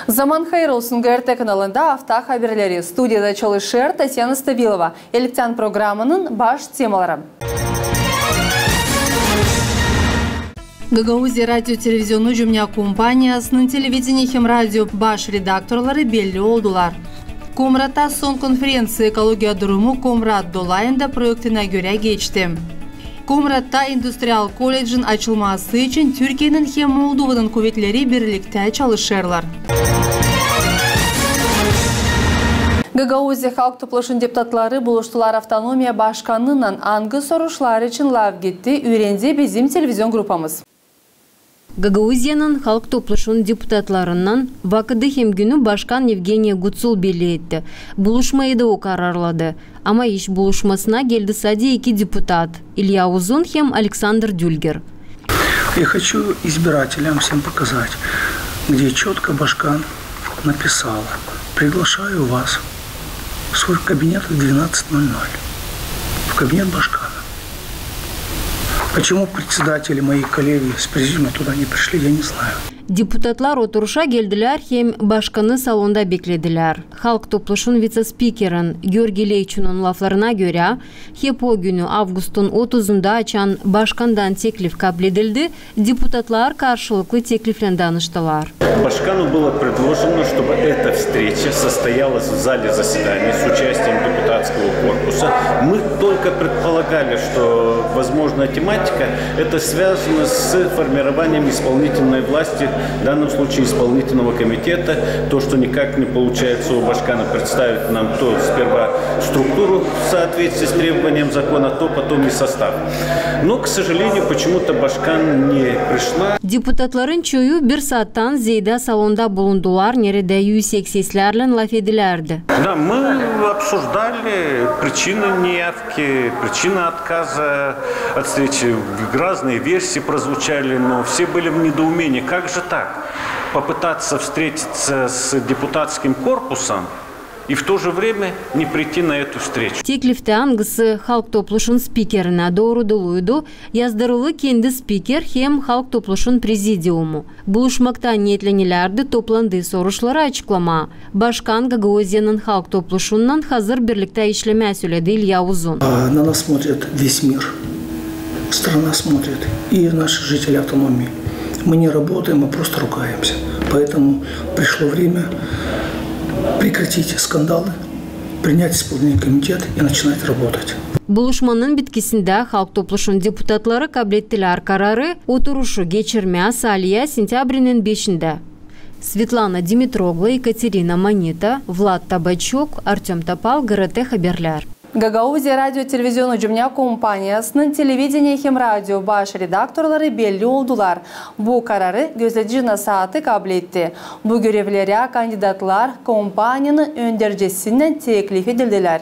Zaman hayır olsun GRT kanalında hafta haberleri. Stüdyoda çalışır Tatyana Stabilova. Elekten programının baş temaları. Гагаузия радио-телевизионный жұмня компаниясының телевидение хем радио баш редакторлары белли oldular. Komrat'ta son konferansı ekologiya durumu Komrat dolayında proyektine göre geçti. Komrat'ta Endüstriyal Kolej'in açılması için Türkiye'nin hem Moldova'nın kuvvetleri birlikte çalışırlar. Гагаузия Halk Toplaşın deputatları buluştular Avtonomiya Başkanı'nın hangi soruşlar için lav gitti öğrendi bizim televizyon grupamız. Гагаузияның Halk Toplaşın deputatlarından vakıdı hem günü Başkan Evgeniya Gutsul belli etti. Buluşmayı da o kararladı. Ama iş buluşmasına geldi sadece iki deputat. Илья Узун hem Александр Дюльгер. Я хочу избирателям всем показать, где четко Башкан написала: приглашаю вас в свой кабинет в 12:00. В кабинет Башкана. Почему председатели, мои коллеги с президиума туда не пришли, я не знаю. Депутатlar oturuşa geldiler hem başkanı salonda beklediler. Halk Toplaşın vice-spikerinin Georgi Leyçun'un laflarına göre hep o günü Avgust'un 30'unda açan başkandan teklif kabul edildi. Депутатlar karşılıklı teklifle danıştılar. Башкану было предложено, чтобы эта встреча состоялась в зале заседаний с участием депутатского корпуса. Мы только предполагали, что возможная тематика это связано с формированием исполнительной власти, в данном случае исполнительного комитета. То, что никак не получается у Башкана представить нам то сперва структуру в соответствии с требованием закона, то потом и состав. Но, к сожалению, почему-то Башкан не пришла. Депутatların çoğu bir saatten ziyade salonda bulundular. Nerede yüksek seslerle laf edilerdi. Да, мы обсуждали причины неявки, причины отказа от встречи. Разные версии прозвучали, но все были в недоумении. Как же так? Попытаться встретиться с депутатским корпусом и в то же время не prийти на эту встречу. Teklifte hangisi Halk Toplaşın spikerine doğruluydu. Yazdırılı kendi spiker hem Halk Toplaşın prezidiumu. Buluşmaktan niyetlenilerdi, toplandığı soruşları açıklama. Başkan Гагаузияның Halk Toplaşı'ndan hazır birlikte işleme söyledi Илья Узун. На нас смотрит весь мир. Страна смотрит. И наши жители автономии. Мы не работаем, мы просто ругаемся. Поэтому пришло время прекратить скандалы, принять исполнительный комитет и начинать работать. Buluşmanın bitkisinde Halk Toplaşın deputatları kabul ettiler kararı. Oturuşu geçirmeye Saliye sentyabrinin 5'inde. Svetlana Dimitroglu, Екатерина Монета, Влад Табачок, Артем Топал, GRT haberler. Гагаузия радио-телевизионный жұмня компаниясының телевидение хем радио baş redaktorları belli oldular. Bu kararı gözleyici saati kabul etti. Bu görevlere kandidatlar kompanyanın önergesinden teklif edildiler.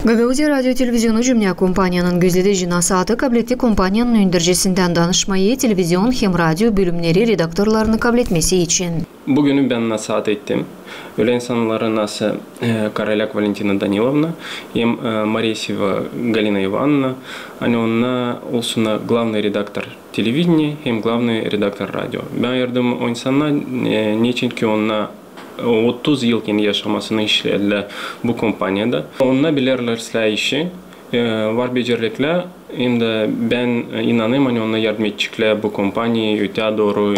Гагаузия радио-телевизионный жұмня компанияның gözleyici saati kabul etti. Kompanyanın önergesinden danışmayı televizyon hem radyo bölümleri redaktorlarını kabul etmesi için. Bugün ben nasihat ettim. Öyle insanlara nasıl Karolyak Valentina Danilovna, hem Маресева Галина Ивановна, hani onlar olsun главный редактор телевидения, hem главный редактор радио. Ben yardım o insanlar niçin ki onlar 30 yılken yaşamasını işlediler bu kompanyada. Onlar bilirler işi. Var becerilikler. Hem de ben inanıyorum hani onlar yardım edecekler bu kompanyayı öte doğru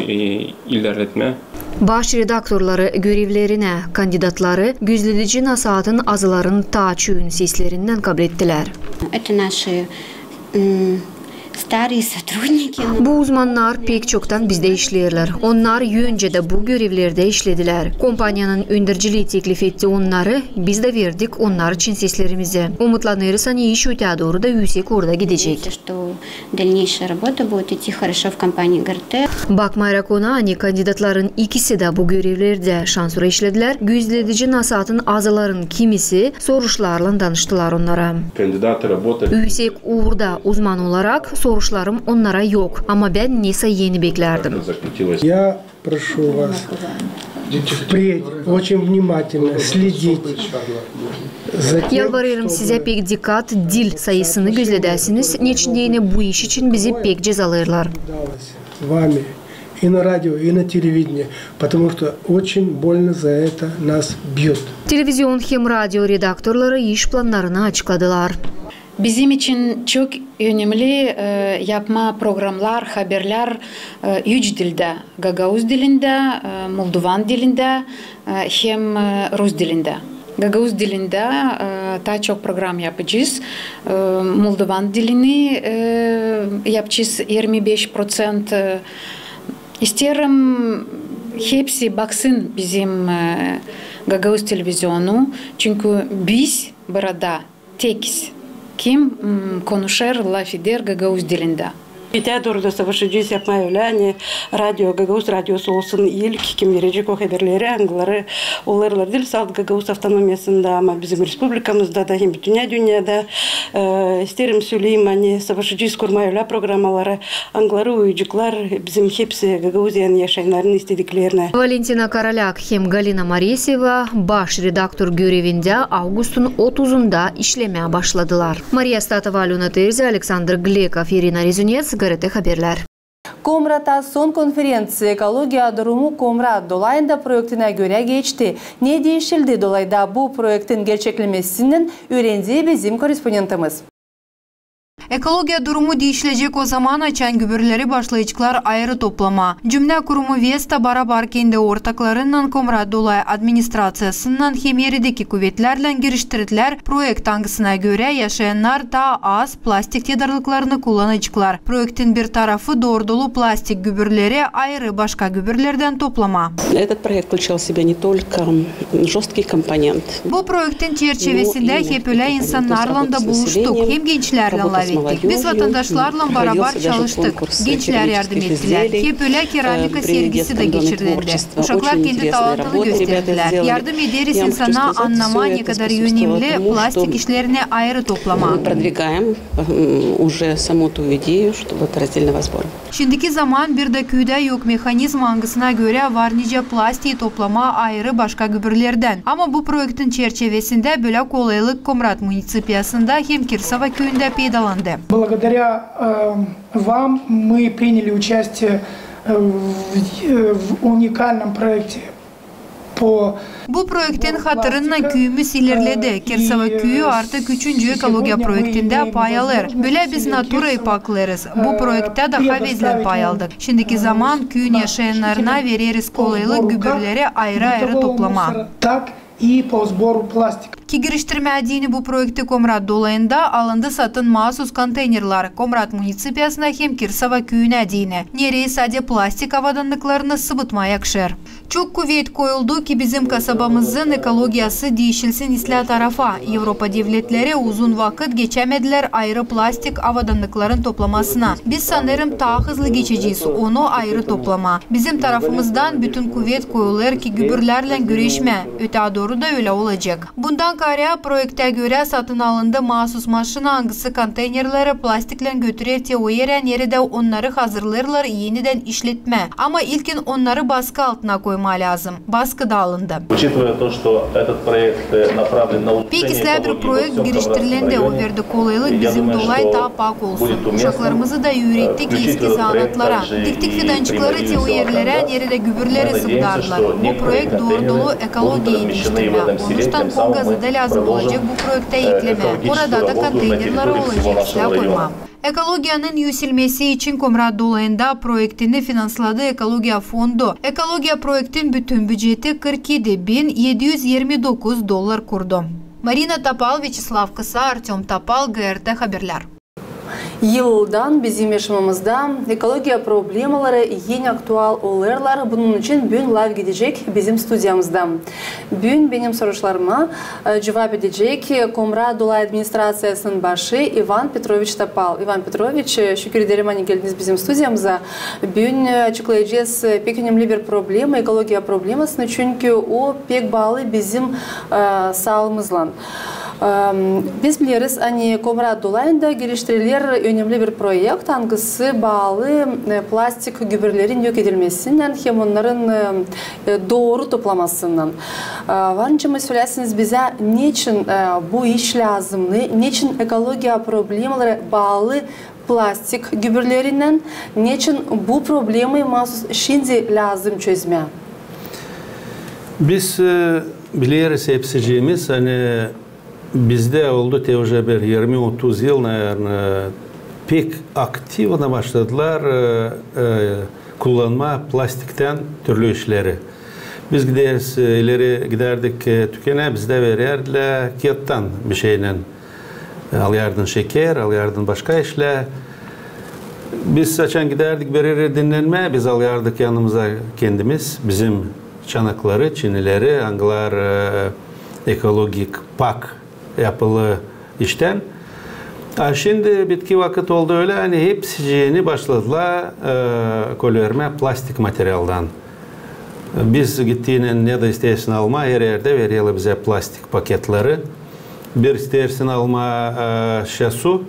ilerletme. Baş redaktorları görevlerine kandidatları gözleyici nasihatın azıların taçüğün seslerinden kabul ettiler. Это наши старые сотрудники. Bu uzmanlar pek çoktan bizde işleyirler. Onlar önce de bu görevlerde işlediler. Kompanyanın önericiliği teklif etti onları. Biz de verdik onlar için seslerimizi. Umutlanırız hani iş öte doğru da yüksek orada gidecek. Bakmayarak ona hani kandidatların ikisi de bu görevlerde şansura işlediler. Gözleyici nasihatın azıların kimisi soruşlarla danıştılar onlara. Yüksek orada uzman olarak soruşlarım onlara yok ama ben neyse yeni beklerdim. Я прошу вас впредь очень внимательно следить за тем, Yalvarırım size pek dikkat, dil sayısını gözledesiniz. Neçindeyine bu iş için bizi pek cezalarlar. с вами и на радио, и на телевидении, потому что очень больно за это нас бьют. Televizyon hem radyo redaktörleri iş planlarını açıkladılar. Bizim için çok önemli yapma programlar, haberler üç dilde. Gagavuz dilinde, Moldovan dilinde hem Rus dilinde. Gagavuz dilinde daha çok program yapacağız. Moldovan dilini yapacağız 25%. İsterim hepsi baksın bizim Gagavuz televizyonu. Çünkü biz burada tekiz. Kim konuşur, laf eder Gagavuz dilinde. Bite doğruda savaşacağız yapmaya öyle. Hani radyo, Gagavuz radyosu olsun ilk kim verecek o haberleri, angları, olarlar değil. Salt Gagavuz avtonomiyasında ama bizim respublikamızda da hem bütün dünyada isterim söyleyeyim hani savaşacağız kurmaya öyle programları, angları, uyucuklar bizim hepsi Gagavuzyan yaşayanların istediklerine. Valentina Karalyak hem Galina Mareseva baş redaktör görevinde Ağustos'un 30'unda işlemeye başladılar. Maria Statova, Alona Terzi, Alexander Glekov, Irina Rezunets, GRT Haberler. Komrat'ta son konferansı ekologiya durumu Komrat dolayında projektine göre geçti. Ne değişildi dolayda bu projektin gerçekleşmesinin öğrendiği bizim korespondentimiz. Ekologiya durumu değişilecek o zaman açan gübürleri başlayıcılar ayrı toplama. Cümle kurumu Vesta barabar kendi ortaklarından Komrat Dolay administrasyasından hem yerideki kuvvetlerle giriştirdiler. Projekt angısına göre yaşayanlar daha az plastik yadarlıklarını kullanıcılar. Projektin bir tarafı doğru dolu plastik gübürleri ayrı başka gübürlerden toplama. Этот проект включал в себя не только жесткий компонент. Bu projektin çerçevesinde hep öyle insanlarla da buluştuk. Hem gençlerle biz vatandaşlarla beraber çalıştık. Gençler yardım ettiler. Hep öyle keramika sergisi de geçirildi. Uşaklar kendi talantını gösterdiler. Yardım ederiz insana anlama ne kadar önemli plastik işlerini ayrı toplama. Şimdiki zaman bir de köyde yok mekanizma angısına göre var nice plastiği toplama ayrı başka gübürlerden. Ama bu projektin çerçevesinde böyle kolaylık Komrat munisipiyasında hem Kirsava köyünde peydalandı. Благодаря вам мы приняли участие в уникальном проекте. Bu projektin hatırına köyümüz ilerledi. Kirsava köyü artık 3. ekologiya projektinde pay alır. Böyle biz naturayı paklarız. Bu projekte daha vezlen pay aldık. Şimdiki zaman köyün yaşayanlarına veririz kolaylık gübürleri ayrı ayrı toplama. И по сбору пластика. Ki giriştirmediğini bu projekte Komrat dolayında alındı satın mahsus konteynerler Komrat munisipiyasına hem Kirsava köyüne dini. Nereye sadece plastik avadanlıklarını sıvıtmaya yakışır. Çok kuvvet koyuldu ki bizim kasabamızın ekologiyası değişilsin isla tarafa. Avrupa devletleri uzun vakit geçemediler ayrı plastik avadanlıkların toplamasına. Biz sanırım daha hızlı geçeceğiz onu ayrı toplama. Bizim tarafımızdan bütün kuvvet koyulur ki gübürlerle güreşme. Öte doğru da öyle olacak. Bundan kare projekte göre satın alındı mahsus maşına hangisi konteynerleri plastikle götürür o yere de onları hazırlarlar yeniden işletme. Ama ilkin onları baskı altına koyma lazım. Baskı da alındı. Peki bir projekt giriştirilendi o verdi kolaylık bizim dolay daha pak olsun. Uşaklarımızı da öğrettik eski zanatlara. Diktik fidancıkları o yerlere nerede gübürleri sıvdarlar. Bu projekt doğru dolu ekologiya iniştirme. Onuştan kol gazı da lazım olacak bu projekte ekleme. Orada da konteynerler olacak silah koyma. Ekologiyanın yüzülmesi için Komrat dolayında projektini finansladı Ekologiya Fondu. Ekologiya projektin bütün bütçeti $47.729 kurdu. Marina Tapal, Vyacheslav Kısa, Artyom Tapal, GRT Haberler. Yıldan bizim yaşamımızda ekologiya problemaları en aktual olurlar. Bunun için bugün live gidecek bizim stüdyamızda. Bugün benim soruşlarıma cevap edecek Komrat Dolay administrasyasının başı Ivan Petrovich Tapal. Ivan Petrovich, şükür ederim hani geldiniz bizim stüdyamıza. Bugün açıklayacağız pek önemli bir problemi, ekologiya problemasını çünkü o pek bağlı bizim sağlığımızla. Biz biliriz, Komrat dolayında geliştirilir önemli bir projekt, hangisi bağlı plastik gübrelerin yok edilmesinden hem onların doğru toplamasından. Varınca mı söylersiniz bize niçin bu iş lazım, niçin ekologiya problemleri bağlı plastik gübrelerinden, niçin bu problemi şimdi lazım çözmeye? Biz biliriz hepsiciğimiz, hani bizde oldu tevce bir 20-30 yıl pek aktifine başladılar kullanma plastikten türlü işleri. Biz gideriz, ileri giderdik tükene, bizde verirler kağıttan bir şeyle. Alyardın şeker, alyardın başka işle. Biz saçan giderdik verir dinlenme, biz alyardık yanımıza kendimiz, bizim çanakları, çinileri, anglar ekologik pak yapılı işten. Şimdi bitki vakit oldu öyle, hani hepsi başladılar kolverme plastik materyaldan. Biz gittiğinin ne de istersin alma, her yerde veriyorlar bize plastik paketleri. Bir istersin alma su,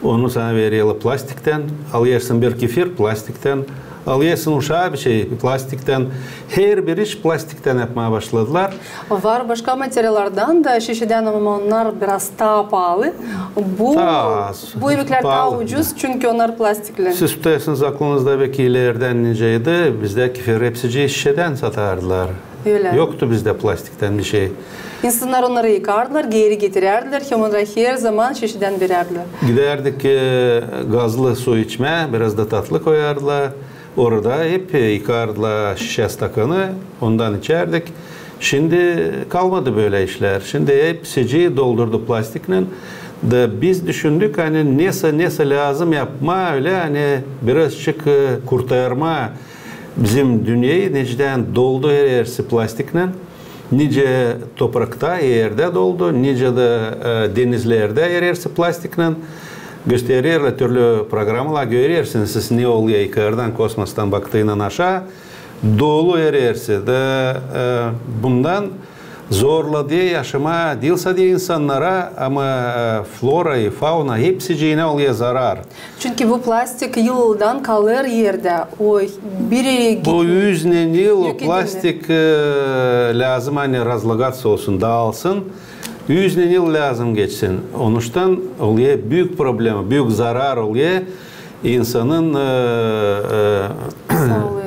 onu sana veriyorlar plastikten. Alıyorsun bir kefir plastikten. Alıyorsun uşağı bir şey plastikten. Her bir iş plastikten yapmaya başladılar. Var başka materyallardan da şişeden ama onlar biraz daha pahalı. Bu yemekler daha ucuz çünkü onlar plastikli. Siz tutarsınız aklınızda belki ileriden niceydi. Bizde kefir hepsici şişeden satardılar. Öyle. Yoktu bizde plastikten bir şey. İnsanlar onları yıkardılar, geri getirirdiler. Hem onları her zaman şişeden verirdiler. Giderdik gazlı su içme, biraz da tatlı koyardılar. Orada hep yıkardılar şişe stakanı, ondan içerdik. Şimdi kalmadı böyle işler. Şimdi hepsici doldurdu plastikle. Da biz düşündük hani neyse lazım yapma öyle hani birazcık kurtarma bizim dünyayı necden doldu her yersi plastikle. Nice toprakta yerde doldu, nice de denizlerde her yersi plastikle. Gösterirler türlü programlar görürsünüz siz ne oluyor yukarıdan kosmostan baktığından aşağı dolu her yersi de bundan zorla diye yaşama değilse diye insanlara ama flora, fauna hepsi ne oluyor zarar. Çünkü bu plastik yıldan kalır yerde. Bu 100 yıl o plastik lazım hani razlagatsa olsun, dağılsın. 100 yıl lazım geçsin. Onuştan oluyor büyük problem, büyük zarar oluyor insanın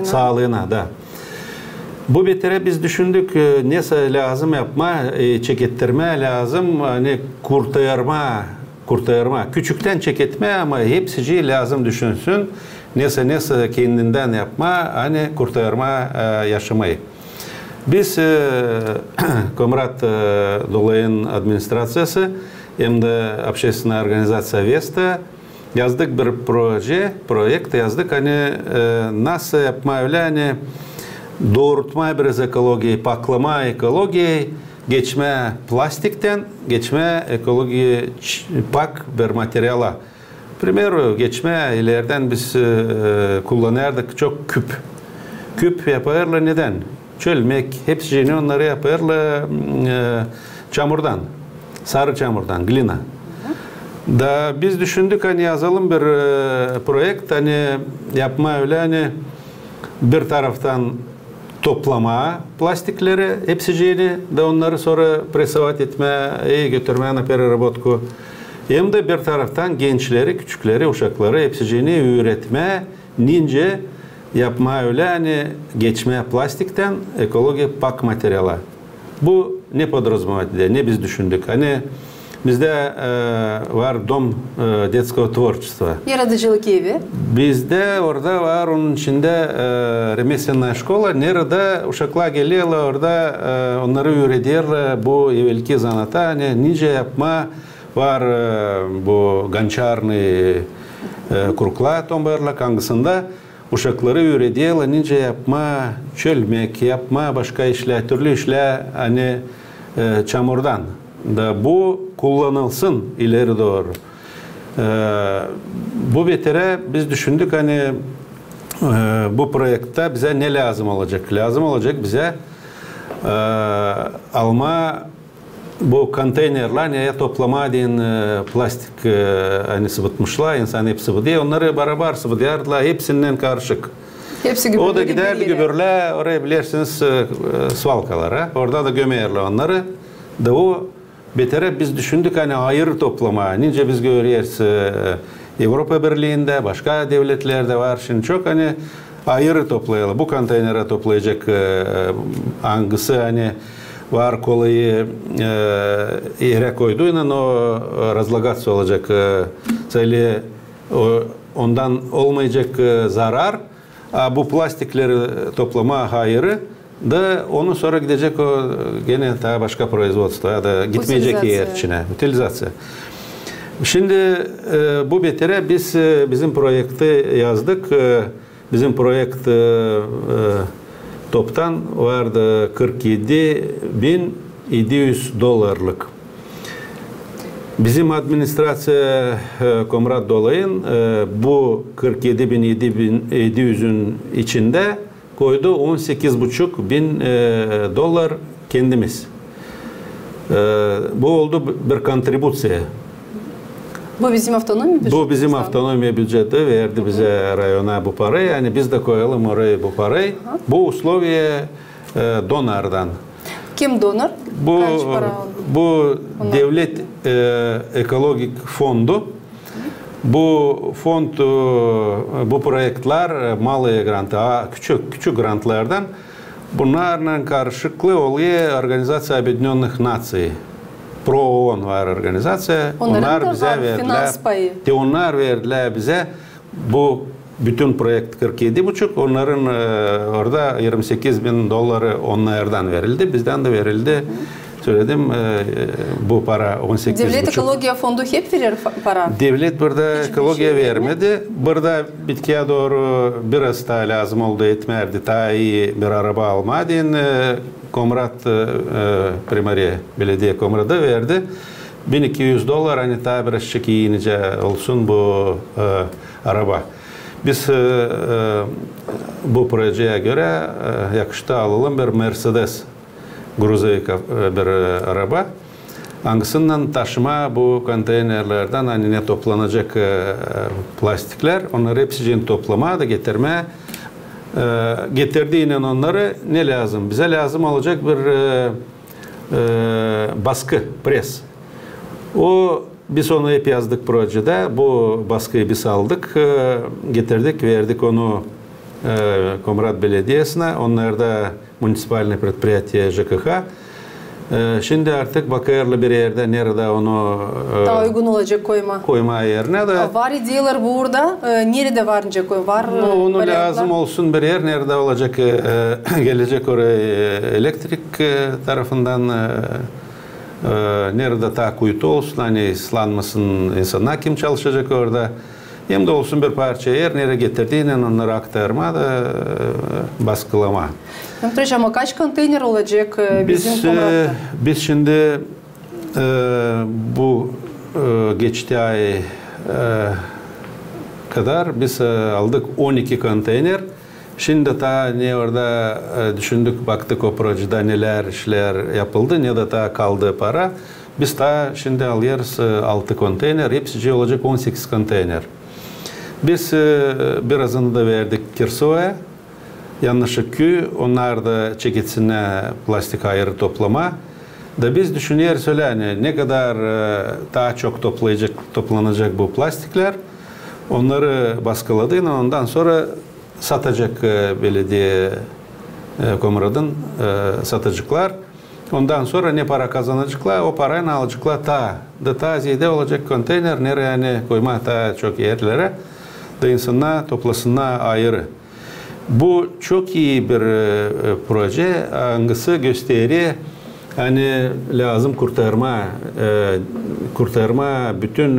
sağlığına da. Bu betere biz düşündük neyse lazım yapma, çekettirme lazım, hani kurtarma, küçükten çeketme ama hepsici lazım düşünsün. Neyse kendinden yapma, hani kurtarma yaşamayı. Biz Komrat Dolayın Administrasyası hem de Общественная organizasyası Vesta yazdık bir projekt yazdık hani nasıl yapma öyle hani doğrultma biraz ekolojiyi, paklama ekolojiyi, geçme plastikten, geçme ekoloji pak bir materyala. Primero geçme ileriden biz kullanırdık çok küp yaparlar neden? Çölmek, hepsini onları yaparlar çamurdan, sarı çamurdan, glina. Da biz düşündük hani yazalım bir projekt hani yapma öyle hani bir taraftan toplama plastikleri hepsini de onları sonra presavat etme, götürme na переработку. Hem de bir taraftan gençleri, küçükleri, uşakları hepsini üretme, nince yapma öyle hani geçme plastikten ekoloji pak materyala. Bu ne подразумевает, ne biz düşündük. Hani bizde var dom детского творчества. Yaratıcılık evi. Bizde orada var onun içinde ремесленная школа. Nerede uşaklar geliyorlar orada onları öğretiyorlar bu evvelki zanata. Hani nice yapma var bu gançarlı kuruklar tombarla kangasında. Uşakları öğretiyorlar nice yapma, çölmek yapma, başka işler, türlü işler hani çamurdan. Da bu kullanılsın ileri doğru. Bu betere biz düşündük hani bu projekte bize ne lazım olacak? Lazım olacak bize alma bu konteynerler neye toplama deyin plastik hani sıvıtmışlar, insan hep sıvıdıyor. Onları beraber sıvıdıyorlar, hepsinden karışık. Hepsi gübürlü. O da giderdi gübürle, oraya bilirsiniz svalkalara. Orada da gömerler onları. Da o betere biz düşündük hani ayrı toplama. Nince biz görüyoruz Avrupa Birliği'nde, başka devletlerde var. Şimdi çok hani ayrı toplayalım. Bu konteynere toplayacak hangisi hani var kolayı yere koyduğuyla o razlagatsı olacak. Ondan olmayacak zarar. Bu plastikleri toplama hayırı da onu sonra gidecek o gene daha başka производство ya da gitmeyecek yer içine. Utilizasyon. Şimdi bu betere biz bizim projekti yazdık. Bizim projekt toptan vardı $47.700. Bizim administrasya Komrat Dolay'ın bu 47.700'ün içinde koydu $18.5 bin kendimiz. Bu oldu bir kontribüsyon. Bu bizim avtonomi bütçesi. Bu bizim avtonomi bütçesi verdi bize rayona bu parayı. Yani biz de koyalım oraya bu parayı. Bu usloviye donardan. Kim donor? Bu devlet ekologik fondu. Bu fond bu projektler malı grantı, küçük grantlardan bunlarla karşılıklı oluyor Organizatsiya Объединенных Наций. Pro-OON var organizasya. Onlar bize verdiler. Onlar verdiler bize bu bütün projekt 47.5. Onların orada $28.000 onlardan verildi. Bizden de verildi. Söyledim bu para 18.5. Devlet Ekologiya Fondu hep verir para. Devlet burada ekologiya vermedi. Burada bitkiye doğru biraz daha lazım oldu etmerdi. Daha iyi bir araba almadın. Komrat Primariye Belediye Komrat'a verdi. $1.200 hani daha biraz çekiyince olsun bu araba. Biz bu projeye göre yakışta alalım bir Mercedes gruzovik bir araba. Hangisinden taşıma bu konteynerlerden hani ne toplanacak plastikler onları hepsini toplama da getirme getirdiğiyle onları ne lazım? Bize lazım olacak bir baskı, pres. O biz onu hep yazdık projede. Bu baskıyı biz aldık, getirdik, verdik onu Komrat Belediyesi'ne. Onlar da munisipalne предприятие ЖКХ. Şimdi artık bakıyorlar bir yerde nerede onu daha uygun olacak koyma yerine de. Var ideyalar burada. Nerede varınca var? Onu lazım olsun bir yer nerede olacak gelecek oraya elektrik tarafından nerede ta kuytu olsun hani ıslanmasın insanlar kim çalışacak orada. Hem de olsun bir parça yer nereye getirdiğini onları aktarma da baskılama. Ama kaç konteyner olacak bizim Komrat'ta? Biz şimdi bu geçti ay kadar biz aldık 12 konteyner. Şimdi ta ne orada düşündük baktık o projede neler işler yapıldı ne de ta kaldı para. Biz ta şimdi alıyoruz 6 konteyner hepsi olacak 18 konteyner. Biz birazını da verdik Kirsova'ya. Yanlışlık ki onlar da çekitsine plastik ayrı toplama. Da biz düşünüyoruz öyle hani ne kadar daha çok toplanacak bu plastikler. Onları baskıladığında ondan sonra satacak belediye Komrat'ın satıcılar. Ondan sonra ne para kazanacaklar o parayı alacaklar ta ziyade olacak konteyner nereye yani koyma ta çok yerlere da insanlar toplasınlar ayrı. Bu çok iyi bir proje. Hangisi gösteriyor hani lazım kurtarma bütün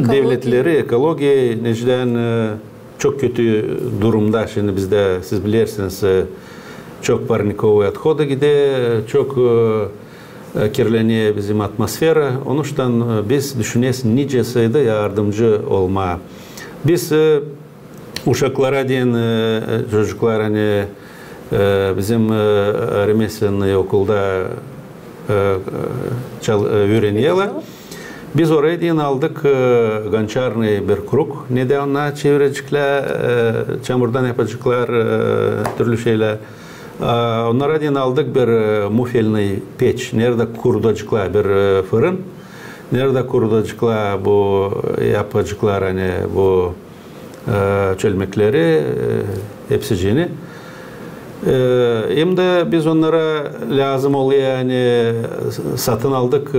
devletleri ekoloji necden çok kötü durumda şimdi bizde siz bilirsiniz çok parnikovые отходы gidiyor çok kirleniyor bizim atmosfera. Onun için biz düşünüyoruz nice sayıda yardımcı olma. Biz uşaklara diyen çocuklar hani bizim remeslenli okulda öğreniyorlar. Biz oraya deyin aldık gançarny bir kruk. Ne de ona çevirecekler, çamurdan yapacaklar türlü şeyler. Onlara deyin aldık bir mufelny peç. Nerede kurudacaklar bir fırın. Nerede kurudacaklar bu yapacaklar hani bu çölmekleri hepsicini. Hem de biz onlara lazım oluyor yani satın aldık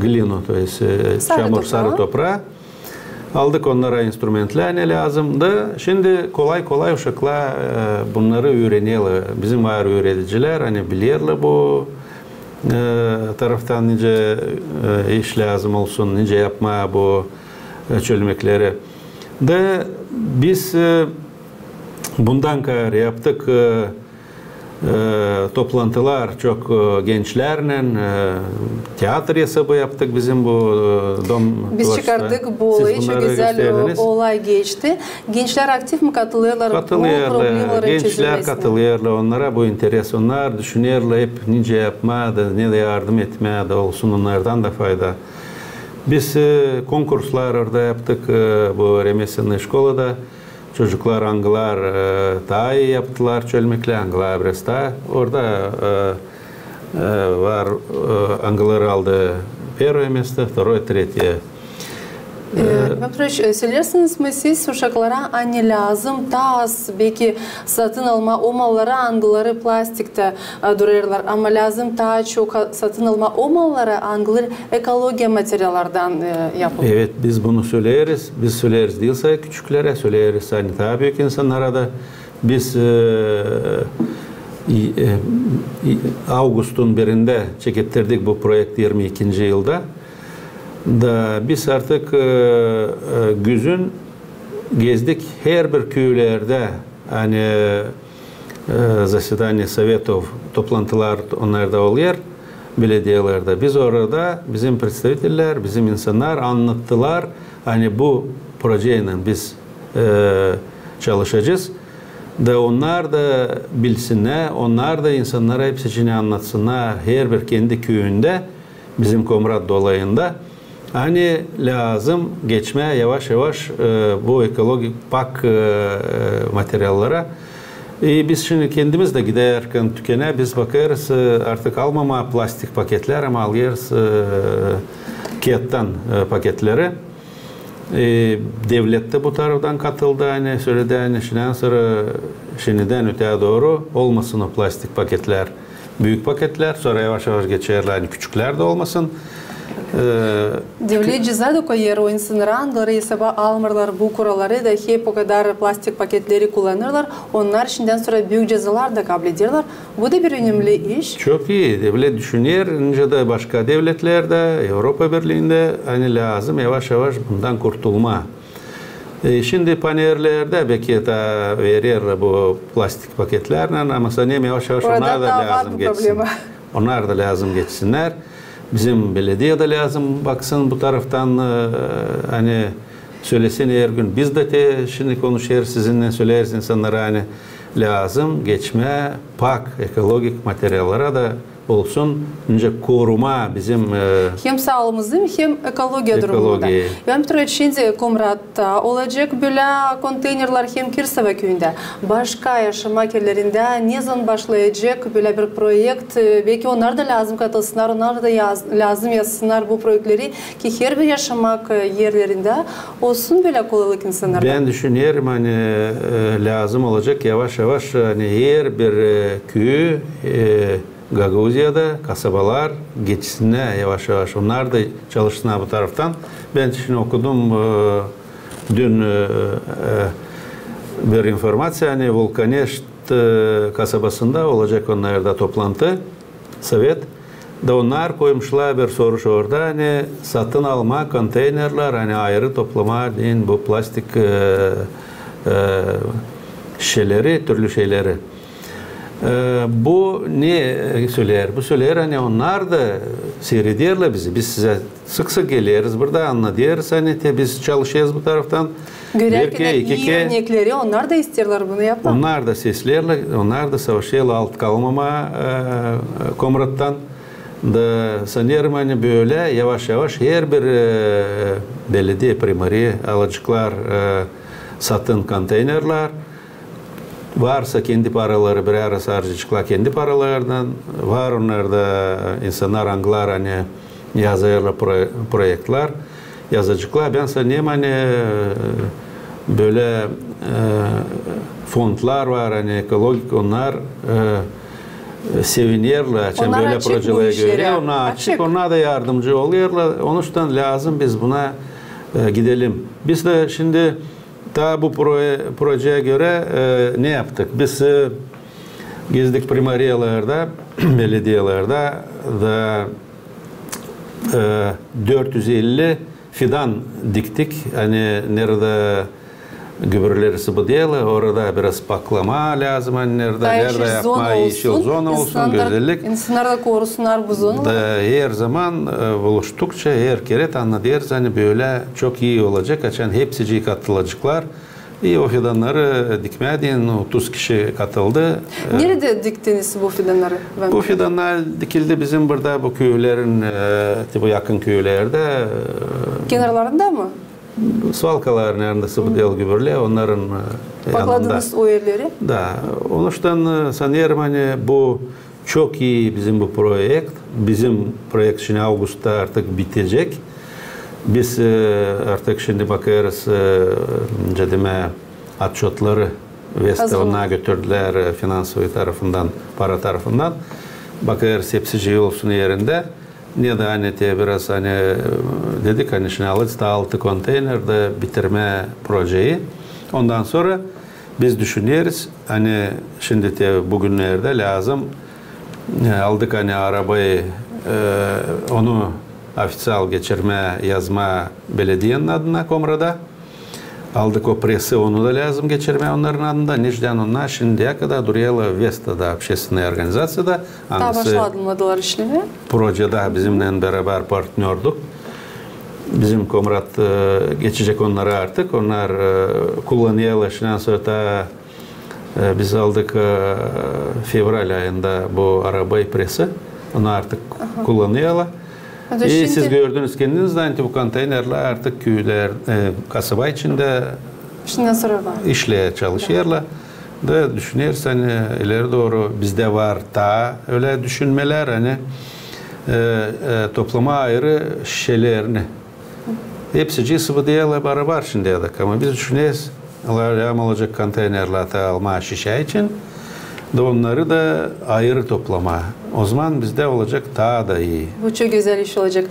glinu, to есть çamur sarı toprağı. Aldık onlara instrumentler ne lazımdı. Şimdi kolay kolay uşaklar bunları öğreniyorlar. Bizim var öğreticiler hani biliyorlar bu taraftan nice iş lazım olsun, nice yapma bu çölmekleri. De biz bundan kadar yaptık toplantılar çok gençlerle tiyatro hesabı yaptık bizim bu dom. Biz çıkardık bu olayı, çok güzel olay geçti. Gençler aktif mi katılıyorlar? Katılıyorlar. Gençler katılıyorlar. Onlara bu interes. Onlar düşünüyorlar hep nice yapma da ne de yardım etme de olsun onlardan da fayda. Biz konkurslar orada yaptık bu remeslenli şkolada. Çocuklar angılar daha iyi yaptılar çölmekle angılar biraz daha. Orada var angılar aldı первое место, второе, третье. Söylersiniz mi siz uşaklara hani lazım tas belki satın alma o malları angıları plastikte dururlar ama lazım daha çok satın alma o malları angılar ekoloji materyallardan yapılır. Evet biz bunu söyleriz. Biz söyleriz değilse küçüklere söyleriz. Hani daha büyük insanlara da biz Ağustos'un birinde çekettirdik bu projekt 22. yılda. Da biz artık güzün gezdik her bir köylerde hani zasedание sovetov toplantılar onlarda oluyor belediyelerde. Biz orada bizim представительler, bizim insanlar anlattılar hani bu projeyle biz çalışacağız. Da onlar da bilsinler, onlar da insanlara hepsini anlatsınlar her bir kendi köyünde bizim Komrat dolayında. Hani lazım geçme yavaş yavaş bu ekolojik pak materyallara. Biz şimdi kendimiz de giderken tükene biz bakarız artık almama plastik paketler ama alıyoruz kağıttan paketleri. Devlet de bu taraftan katıldı hani söyledi hani şimdiden öteye doğru olmasın o plastik paketler. Büyük paketler sonra yavaş yavaş geçerler hani küçükler de olmasın. Devlet ceza da koyuyor o insanlara hesaba almırlar bu kuralları da hep o kadar plastik paketleri kullanırlar. Onlar şimdiden sonra büyük cezalar da kabul ediyorlar. Bu da bir önemli iş. Çok iyi. Devlet düşünüyor. Önce de başka devletlerde, Avrupa Birliği'nde hani lazım yavaş yavaş bundan kurtulma. Şimdi panellerde belki de veriyor bu plastik paketlerle ama sanırım yavaş yavaş onlar da lazım geçsin. Onlar da lazım geçsinler. Bizim belediye de lazım baksın bu taraftan hani söylesin her gün. Biz de şimdi konuşuyoruz sizinle söyleriz insanlara hani lazım geçme pak ekolojik materyallara da olsun. Önce koruma bizim hem sağlığımızın hem ekoloji durumunda. Ben bir şimdi Komrat'ta olacak böyle konteynerler hem Kirsava köyünde. Başka yaşamak yerlerinde ne zaman başlayacak böyle bir projekt? Belki onlar da lazım katılsınlar, onlar da lazım yazsınlar bu projeleri ki her bir yaşamak yerlerinde olsun böyle kolaylık insanlara. Ben düşünüyorum hani lazım olacak yavaş yavaş hani her bir köy Gagauziya'da kasabalar geçsinler yavaş yavaş. Onlar da çalışsınlar bu taraftan. Ben şimdi okudum dün bir informasyon hani Volkaneşt kasabasında olacak onlarda toplantı sovet. Da onlar koymuşlar bir soruş orada hani satın alma konteynerler hani ayrı toplama deyin bu plastik şişeleri türlü şeyleri. Bu ne söyler? Bu söyler hani onlar da seyrediyorlar bizi. Biz size sık sık geliriz. Burada anlatıyoruz. Hani biz çalışıyoruz bu taraftan. Görerken iyi örnekleri onlar da isterler bunu yapmak. Onlar da seslerler. Onlar da savaşıyorlar alt kalmama Komrat'tan. Da sanıyorum hani böyle yavaş yavaş her bir belediye primari alıcılar satın konteynerler. Varsa kendi paraları bir arası harcayacaklar kendi paralarından. Var onlarda insanlar anglar hani yazıyorlar projeler yazacaklar. Ben sanıyorum hani böyle fondlar var hani ekologik onlar seviniyorlar. Onlar böyle projelere göre onlar açık. Onlar da yardımcı oluyorlar. Onun için lazım biz buna gidelim. Biz de şimdi daha bu projeye göre ne yaptık? Biz gezdik primariyalarda, belediyelerde da 450 fidan diktik. Hani nerede gübreleri sıvıdiyorlar, orada biraz paklama lazım. Hani nerede yapma, yeşil zona olsun, güzellik. İnsanlar da korusunlar bu zonu. Her zaman buluştukça her kere anlatıyoruz. Hani böyle çok iyi olacak. Açan hepsi katılacaklar. O fidanları dikmeye diyen 30 kişi katıldı. Nerede diktiniz bu fidanları? Bu fidanlar dikildi bizim burada bu köylerin, bu yakın köylerde. Kenarlarında mı? Svalkaların yanında sıvıdiyal gübürle onların yanında. Bakladınız o yerleri? Da. Onun için sanıyorum hani bu çok iyi bizim bu projekt. Bizim projekt şimdi Ağustos'ta artık bitecek. Biz artık şimdi bakarız cedime atçotları Vestel'ına götürdüler finansal tarafından, para tarafından. Bakarız hepsi olsun yerinde. Ne de hani biraz hani dedik hani şimdi alırız da 6 konteynerde bitirme projeyi. Ondan sonra biz düşünüyoruz hani şimdi bugünlerde lazım aldık hani arabayı onu ofisyal geçirme yazma belediyenin adına Komra'da. Aldık o presi onu da lazım geçirme onların adında. Nijden onlar şimdiye kadar duruyorlar Vesta'da, общественная organizasyada. Daha başladılar işlemi. Projede bizimle beraber partnerduk. Bizim Komrat geçecek onları artık. Onlar kullanıyorlar. Şimdiden sonra da biz aldık fevral ayında bu arabayı presi. Onu artık kullanıyorlar. Siz gördünüz kendinizden ki bu konteynerler artık köyler, kasaba içinde işle çalışıyorlar. Da düşünüyoruz hani ileri doğru bizde var ta öyle düşünmeler hani toplama ayrı şişelerini. Hepsi sıvıdıyla beraber şimdi yadık ama biz düşünüyoruz alarm olacak konteynerler alma şişe için de onları da ayrı toplama. O zaman bizde olacak daha da iyi. Bu çok güzel iş olacak.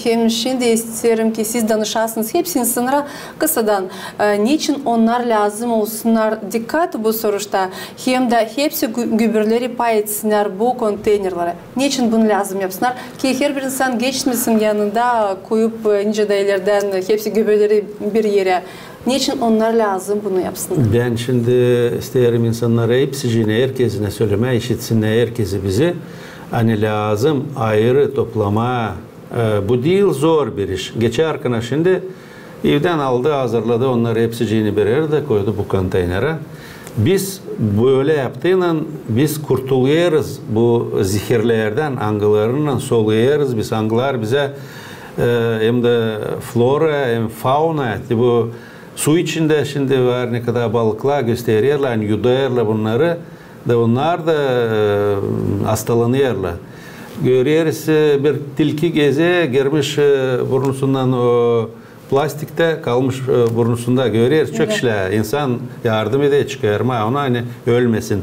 Hem şimdi isterim ki siz danışasınız hepsi insanlara kısadan niçin onlar lazım olsunlar dikkat bu sorusta hem de hepsi gübreleri pay etsinler bu konteynerlere. Niçin bunu lazım yapsınlar ki her bir insan geçmesin yanında koyup nice değerlerden hepsi gübreleri bir yere. Niçin onlar lazım bunu yapsınlar? Ben şimdi isterim insanlara hepsine, herkesine söyleme, işitsinler herkesi bizi. Hani lazım ayrı toplama. Bu değil zor bir iş. Geçen arkadaş şimdi evden aldı, hazırladı. Onları hepsini bir yerde koydu bu konteynere. Biz böyle yaptığıyla biz kurtuluyoruz bu zehirlerden, angılarından soluyoruz. Biz angılar bize hem de flora hem fauna bu su içinde şimdi var ne kadar balıklar gösteriyorlar, yani yudayarlar bunları da onlar da hastalanıyorlar. Görüyoruz bir tilki geze girmiş burnusundan o plastikte kalmış burnusunda görüyoruz. Çok işler insan yardım ede çıkarma ona hani ölmesin.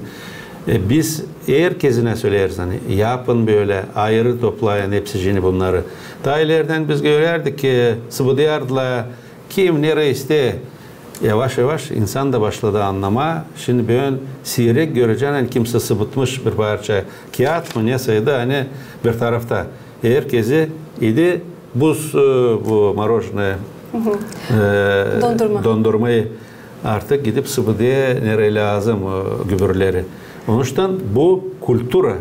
Biz herkesine söyleriz hani yapın böyle ayrı toplayın hepsini bunları. Daha ileriden biz görürdük ki sıvıdıyardılar kim nereye iste yavaş yavaş insan da başladı anlama. Şimdi ben sirek göreceğim hani kimse sıvıtmış bir parça kağıt mı neseydi hani bir tarafta herkesi idi buz bu marojne dondurmayı artık gidip sıvıdıya nereye lazım gübürleri. Onun için bu kültüre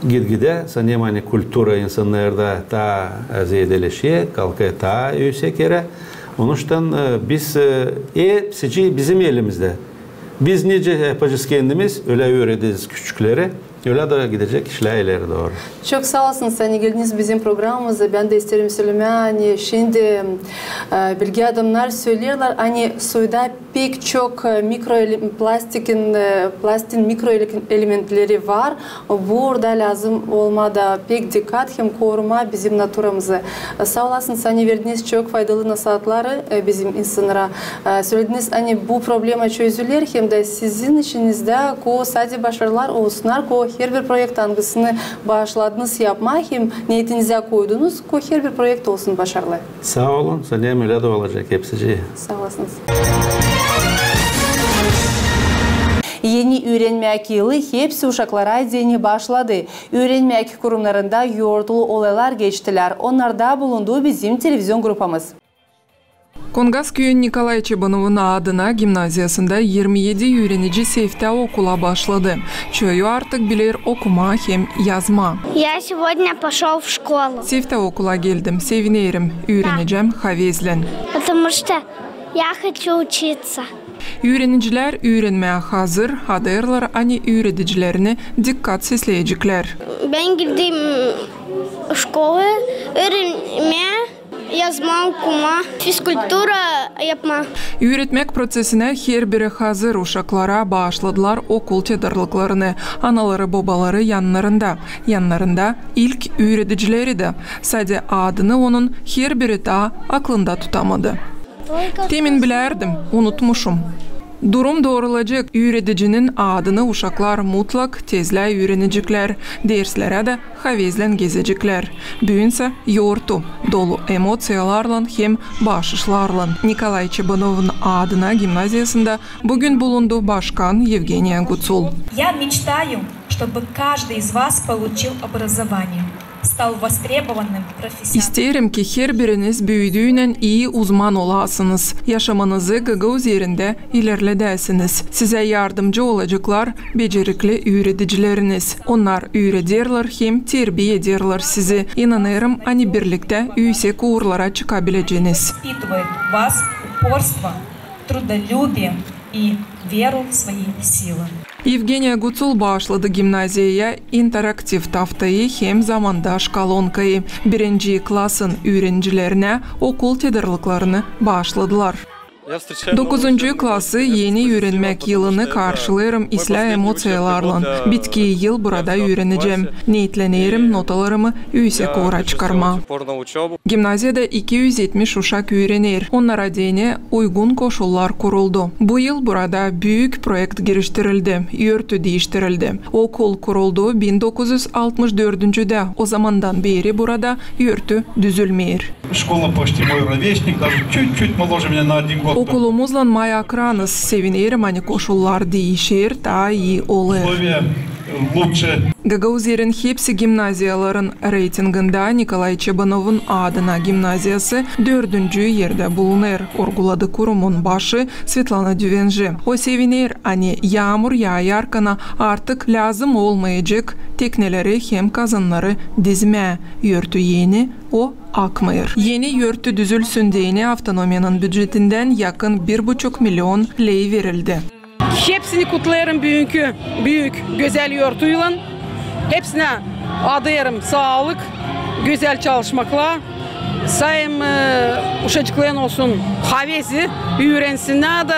gitgide sanayemani kultura insanlarda ta ziyadeleşiyor, kalkı ta yüksek yere. Onuştan biz bizim elimizde. Biz nice yapacağız kendimiz, öyle öğreteceğiz küçükleri. Öyle de gidecek işler ileri doğru. Çok sağ olasınız. Hani geldiniz bizim programımıza. Ben de isterim söylemeye. Hani şimdi bilgi adamlar söylüyorlar. Hani suyda pek çok plastin mikro elementleri var. Burada lazım olmadı pek dikkat hem koruma bizim naturamızı. Sağ olasınız. Hani verdiniz çok faydalı nasihatları bizim insanlara. Söylediniz hani bu problema çözülür hem de sizin işinizde sadece başarılar olsunlar. Her bir proyekt hangisini başladınız yapma hem niyetinize koydunuz. Her bir proyekt olsun başarılı. Sağ olun. Sanayem öyle de olacak hepsi. Sağ olasınız. Yeni öğrenmek yılı hepsi uşaklara yeni başladı. Öğrenmek kurumlarında yoğurtulu olaylar geçtiler. Onlarda bulunduğu bizim televizyon grupamız. Kongas köyün Nikolay Çebanov'un adına gimnaziyasında 27 öğrenici sefte okula başladı. Çoğu artık bilir okuma hem yazma. Я сегодня пошел в школу. Sefte okula geldim, sevinirim, öğreneceğim havezlen. Потому что я хочу учиться. Öğrenciler öğrenmeye hazır, hadırlar ani öğreticilerini dikkat sesleyecekler. Ben gittim şkola, öğrenmeye, yazma, okuma, fizikultura yapma. Öğretmek prosesine her biri hazır uşaklara başladılar okul tedarlıklarını. Anaları babaları yanlarında ilk öğreticileri de. Sadece adını onun her biri daha aklında tutamadı. Temin bilerdim, unutmuşum. Durum doğrulacak öğreticinin adını uşaklar mutlak tezle öğrenecekler. Derslere de havezlen gezecekler. Bugünse yoğurtu, dolu emosiyalarla hem başışlarla. Nikolay Çebanov'un adına gimnaziyasında bugün bulundu Başkan Evgeniya Gutsul. Я мечтаю, чтобы каждый из вас получил образование. İsterim ki her biriniz büyüdüğünden iyi uzman olasınız. Yaşamanızı Gagavuz yerinde ilerledesiniz. Size yardımcı olacaklar becerikli öğreticileriniz. Onlar öğretirler hem terbiye ederler sizi. İnanırım hani birlikte yüksek uğurlara çıkabileceğiniz. Evgeniya Gutsul başladı gimnaziyaya interaktif taftayı hem zamandaş kolonkayı. 1. klasın öğrencilerine okul tedarlıklarını başladılar. 9. klası yeni öğrenmek yılını karşılarım isla emosiyalarla. Bitki yıl burada öğreneceğim. Niyetlenirim notalarımı yüksek uğra çıkarma. Gimnaziyada 270 uşak öğrenir. Onlara dine uygun koşullar kuruldu. Bu yıl burada büyük projekt geliştirildi. Örtü değiştirildi. Okul kuruldu 1964'de. O zamandan beri burada örtü düzülmeyir. Okulumuzla mayakranız, sevinirim hani koşullar değişir, daha iyi olur. Gagavuzların hepsi gimnaziyaların reytinginde Nikolay Çebanov'un adına gimnaziyası 4. yerde bulunur. Orguladı kurumun başı Svetlana Düvenji. O sevinir hani yağmur yağarkana artık lazım olmayacak tekneleri hem kazanları dizme. Örtü yeni o akmıyor. Yeni örtü düzülsün diyene avtonomiyanın bütçetinden yakın 1,5 milyon lei verildi. Hepsini kutlarım büyük güzel örtüyle. Hepsine adayarım sağlık, güzel çalışmakla. Sayım uşacıklayan olsun havesi, öğrensinler de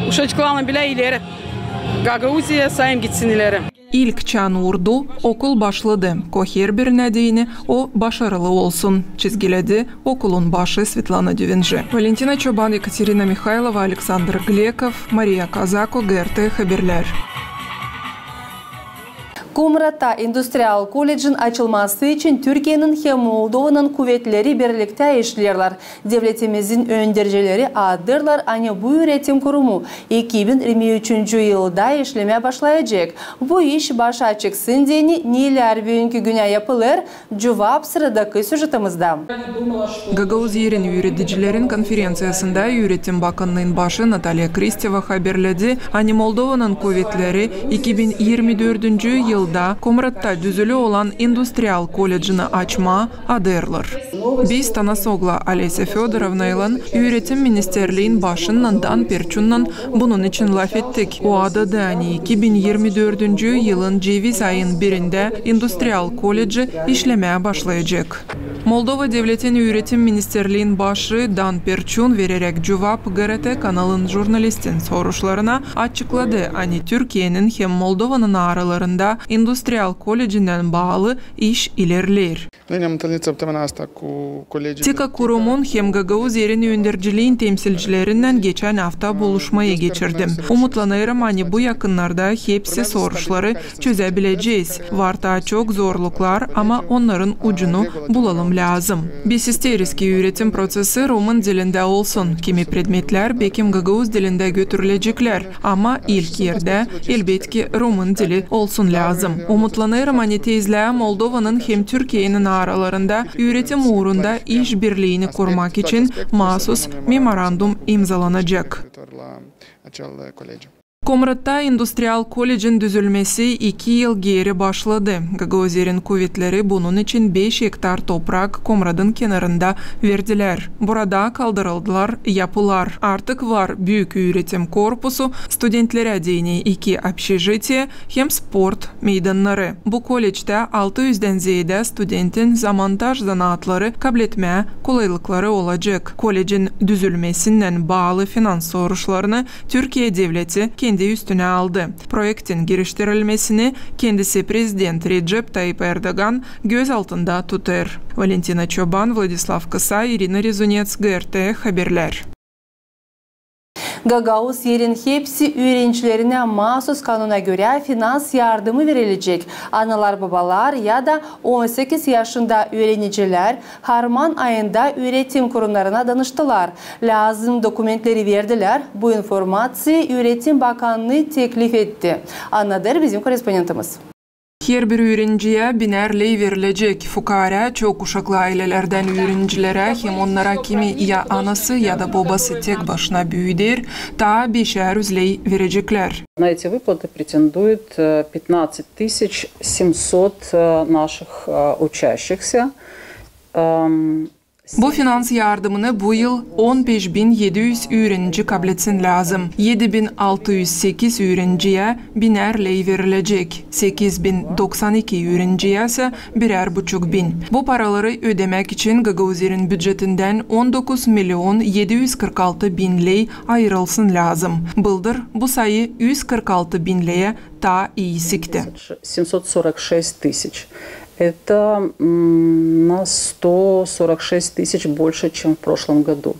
uşacıklayanı bile ileri. Gagavuzi'ye sayım gitsin ileri. İlk çan vurdu, okul başladı. Her bir nedeni o başarılı olsun. Çizgiledi okulun başı Svetlana Düvenji. Valentina Çoban, Ekaterina Mikhailova, Alexander Glekov, Maria Kazako, GRT Haberler. Kumrat'ta Endüstriyal Kolej'in açılması için Türkiye'nin hem Moldova'nın kuvvetleri birlikte işlerler. Devletimizin öndürücüleri adırlar. Hani bu üretim kurumu 2023 yılda işlemeye başlayacak. Bu iş başa çıksın diye neler bugünkü güne yapılır? Cevap sıradaki süjetimizde. Gagavuz yerin öğreticilerin konferansiyasında Öğretim Bakanlığı'nın başı Natalya Kristeva haberledi. Hani Moldova'nın kuvvetleri 2024 yıl yılda Komrat'ta düzülü olan Industrial College'ını açma adayırlar. Biz Tanasogla Alesya Fedorovna ile Öğretim Ministerliğin başından Dan Perçun'dan bunun için laf ettik. O adada 2024 yılın ceviz ayın birinde Industrial College işlemeye başlayacak. Moldova Devletin Öğretim Ministerliğin başı Dan Perçun vererek cevap GRT kanalın jurnalistin soruşlarına açıkladı. Türkiye'nin hem Moldova'nın aralarında Industrial College'den bağlı iş ilerler. TİKA kurumun hem Gagauz yerini öndürücülüğün temsilcilerinden geçen hafta buluşmayı geçirdim. Umutlanırım bu yakınlarda hepsi soruşları çözebileceğiz. Var daha çok zorluklar ama onların ucunu bulalım lazım. Biz isteriz ki üretim prosesi Rumun dilinde olsun. Kimi predmetler bekim Gagauz dilinde götürülecekler ama ilk yerde elbette Rumun dili olsun lazım. Umutlanırım tezle Moldova'nın hem Türkiye'nin aralarında üretim uğrunda işbirliğini kurmak için mahsus memorandum imzalanacak. Komrat'ta Industrial College'in düzülmesi 2 yıl geri başladı. Gagauzer'in kuvvetleri bunun için 5 hektar toprak Komrat'ın kenarında verdiler. Burada kaldırıldılar yapılar. Artık var büyük üretim korpusu, studentlere dini 2 общежитие hem sport meydanları. Bu kolejde 600'den ziyade studentin zamantaj zanaatları kabul etmeye kolaylıkları olacak. Kolejin düzülmesinden bağlı finans soruşlarını Türkiye Devleti kendi üstüne aldı. Projektin giriştirilmesini kendisi Prezident Recep Tayyip Erdoğan göz altında tutar. Valentina Çoban, Vladislav Kısay, Irina Rezunets, GRT Haberler. Gagauz yerin hepsi öğrencilerine mahsus kanuna göre finans yardımı verilecek. Analar babalar ya da 18 yaşında öğrenciler Harman ayında öğretim kurumlarına danıştılar. Lazım dokumentleri verdiler. Bu informasyayı Öğretim Bakanlığı teklif etti. Anladır bizim korespondentimiz. Her bir öğrenciye binerliği verilecek. Fukara, çok uşaklı ailelerden öğrencilere hem onlara kimi ya anası ya da babası tek başına büyüdür, ta 500 lei verecekler. На эти выплаты претендует 15 700 наших учащихся. Bu finans yardımını bu yıl 15.700 öğrenci kabul etsin lazım. 7.608 öğrenciye biner lei verilecek. 8.092 öğrenciye ise 1.500. Bu paraları ödemek için Gagauzer'in bütçetinden 19.746.000 lei ayrılsın lazım. Bıldır bu sayı 146.000 lei'ye ta iyi sikti. 746 тысяч. Это на 146 тысяч больше, чем в прошлом году.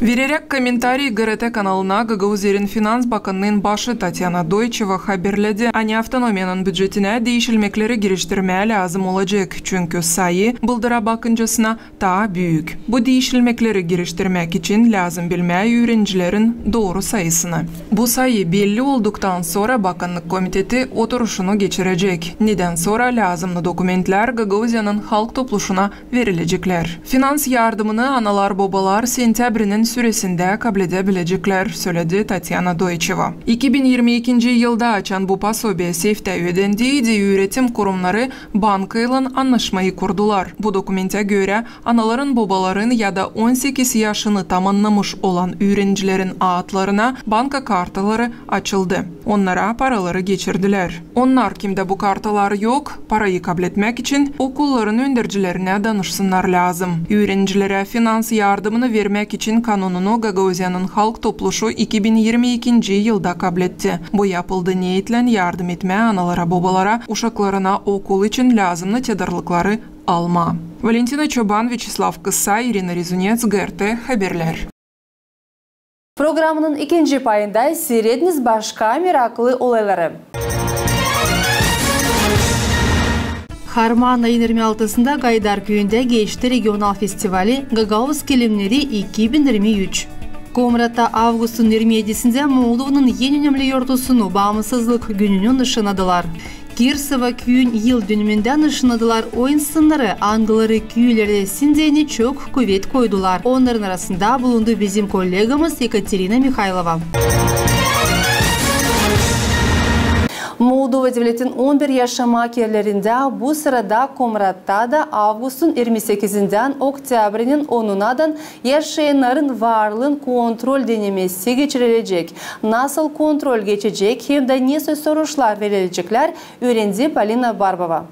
Vererek komentari GRT kanalına Gagauzer'in Finans Bakanlığı'nın başı Tatyana Doycheva haberledi. Avtonomiyanın bütçetine değişilmekleri giriştirmeye lazım olacak. Çünkü sayı bıldıra bakıncasına daha büyük. Bu değişilmekleri giriştirmek için lazım bilmeye öğrencilerin doğru sayısını. Bu sayı belli olduktan sonra Bakanlık Komiteti oturuşunu geçirecek. Neden sonra lazımlı dokumentler Gagauzyanın halk topluşuna verilecekler. Finans yardımını analar babalar sentyabrinin süresinde kabul edebilecekler, söyledi Tatyana Doycheva. 2022 yılda açan bu pasobe sefte ödendiği öğretim kurumları bankayla anlaşmayı kurdular. Bu dokumente göre anaların babaların ya da 18 yaşını tamamlamış olan öğrencilerin adlarına banka kartaları açıldı. Onlara paraları geçirdiler. Onlar kimde bu kartalar yok, parayı kabul etmek için okulların öndürücülerine danışsınlar lazım. Öğrencilere finans yardımını vermek için kanununu Gagauzyanın halk topluşu 2022 yılda kabul etti. Bu yapıldı niyetle yardım etmeye analara babalara uşaklarına okul için lazımlı tedarlıkları alma. Valentina Çoban, Vyacheslav Kısay, Irina Rezunets, GRT Haberler. Programının ikinci payında seyrediniz başka meraklı olayları. Harman ayın 26'sında Gaydar köyünde geçti regional festivali Gagauz Kilimleri 2023. Komrat'ta Ağustos'un 27'sinde Moldova'nın en önemli yurtusunu bağımsızlık gününü nişanladılar. Kirsova köyün yıl dönümünden nişanladılar oyun sınırı Angıları köylerde sindiğini çok kuvvet koydular. Onların arasında bulundu bizim kolegamız Ekaterina Mikhailova. Moldova devletin 11 yaşamak yerlerinde bu sırada Komrat'ta da Ağustos'un 28'inden Oktyabr'ın 10'unadan yaşayanların varlığın kontrol denemesi geçirilecek. Nasıl kontrol geçecek hem de nasıl soruşlar verilecekler öğrendi Polina Barbova.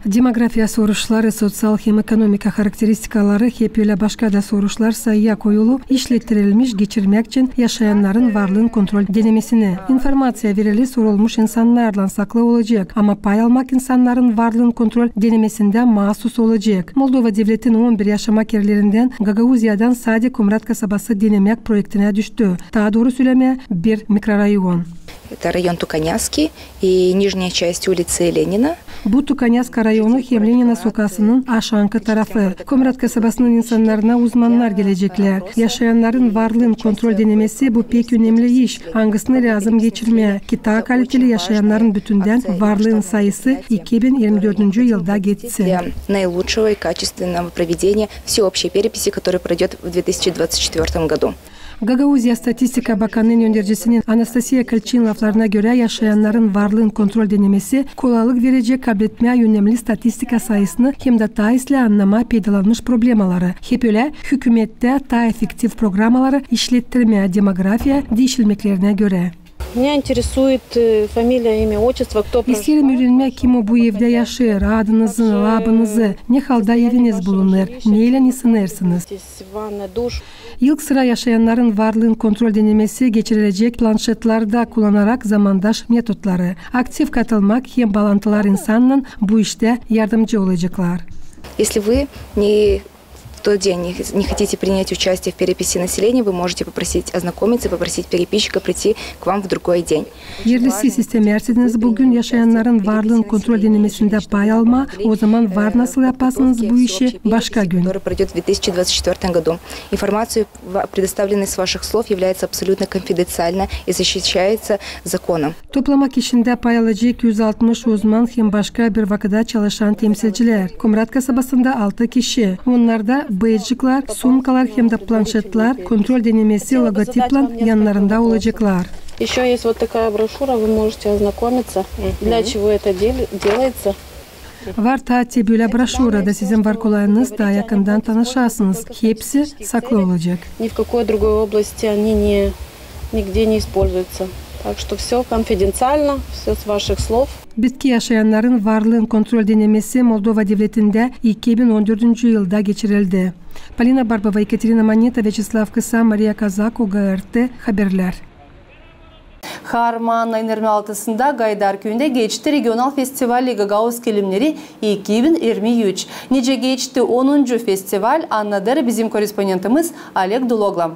Demografiya soruşları, sosyal hem ekonomika karakteristikaları hep öyle başka da soruşlar sayıya koyulup işlettirilmiş geçirmek için yaşayanların varlığın kontrol denemesine. İnformasya verili sorulmuş insanlarla saklı olacak ama pay almak insanların varlığın kontrol denemesinde mahsus olacak. Moldova devletin 11 yaşamak yerlerinden Gagauzya'dan sadece Komrat kasabası denemek projektine düştü. Daha doğru söyleme bir mikrorayon. Это район Туканевский и нижняя часть улицы Ленина. Bu Tukanyaska rayonu hem Lenina sokağının aşağı tarafı. Komrat kasabasının insanlarına uzmanlar gelecekler. Yaşayanların varlığın kontrol denemesi bu pek önemli iş. Hangisini lazım geçirmeye? Ki daha kaliteli yaşayanların bütünden varlığın sayısı 2024 yılda geçsin. Наилучшего и качественного проведения всеобщей переписи, которая пройдет в 2024 году. Gagauzya Statistika Bakanı'nın yöneticisinin Anastasia Kalçin laflarına göre yaşayanların varlığın kontrol denemesi kolaylık verecek kabul etmeye yönelik statistika sayısını hem de daha isle anlama peydalanmış problemaları. Hep öyle hükümette daha efektif programaları işlettirmeye demografiya değişilmeklerine göre. Меня интересует фамилия, имя, отчество, кто проживает. İsterim öğrenmek kim bu evde yaşıyor, adınızı, labınızı, ne halde eviniz bulunur, neyle sınırsınız. İlk sıra yaşayanların varlığın kontrol denemesi geçirilecek planşetlerde kullanarak zamandaş metotları. Aktif katılmak hem bağlantılar insanla bu işte yardımcı olacaklar. Если вы не тот день не хотите принять участие в переписи населения, вы можете попросить ознакомиться, попросить переписчика прийти к вам в другой день. Yerlisi sistem erseniz bugün yaşayanların varlığın kontrol denemesinde pay alma, o zaman var nasıl yaparsınız bu işi başka gün. Который пройдет в 2024 году. Информация, предоставленная с ваших слов, является абсолютно конфиденциальной и защищается законом. Toplamak işinde pay alacak 160 uzman hem başka bir vakıda çalışan temsilciler. Komrat kasabasında 6 kişi. Onlar da bıyıkçıklar, sumkalar hem de planşetler, kontrol denemesi logotiplan yanlarında olacaklar. Еще есть вот такая брошюра, вы можете ознакомиться, для чего это делается. Var taati böyle broşurada sizin var kolayınız daha yakından tanışarsınız. Hepsi saklı olacak. Ни в какой другой области они нигде не используются. Так что все конфиденциально, все с ваших слов. Bitki yaşayanların varlığın kontrol denemesi Moldova devletinde 2014 yılda geçirildi. Polina Barbova, Ekaterina Moneta, Vyacheslav Kısa, Maria Kazak, OGRT haberler. Harman ayın 26'sında Gaydar köyünde geçti regional festivali Gagauz Kelimleri 2023. Nice geçti 10. festival anladır bizim korespondentimiz Oleg Dulogla.